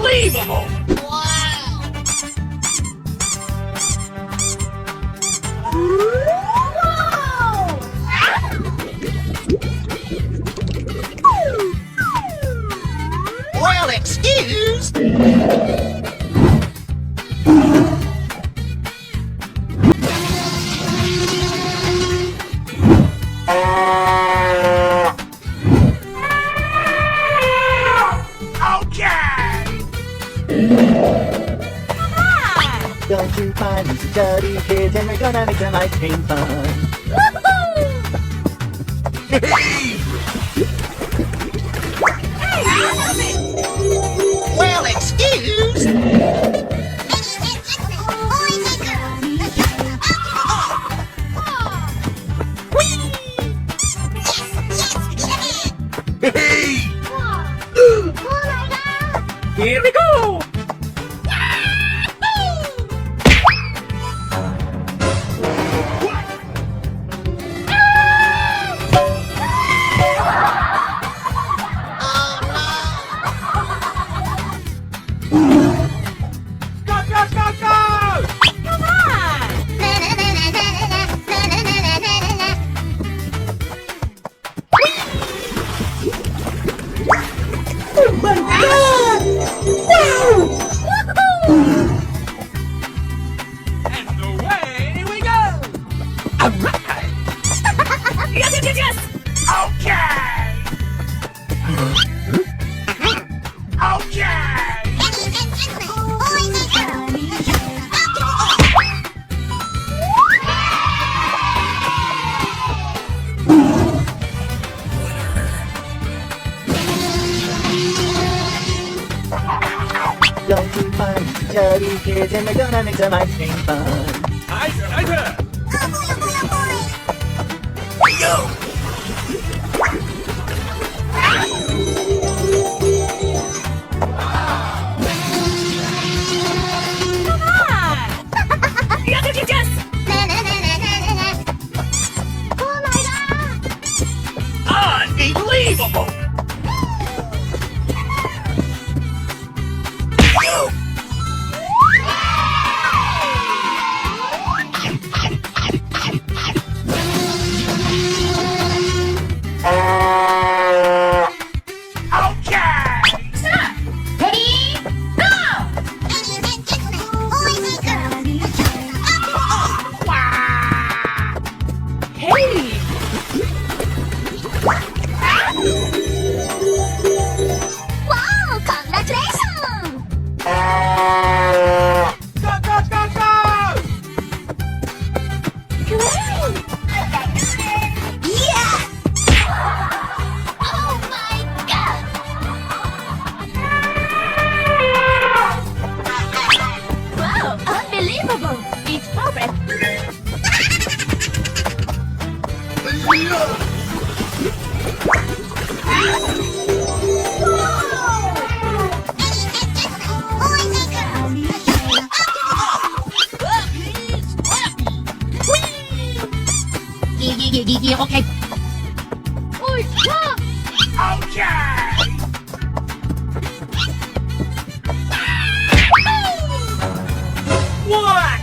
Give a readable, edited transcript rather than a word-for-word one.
Unbelievable! Well, excuse. Don't you find these dirty kids and we're gonna make some ice cream fun. Well, excuse. Here we go! And away we go! Alright! Yes! Okay! Okay! Don't you find these dirty kids and we're gonna make some ice cream fun. Nice! Unbelievable! Wow! Congratulations! Great! Yeah! Oh my god! Wow! Unbelievable! It's perfect! Okay. Okay! What?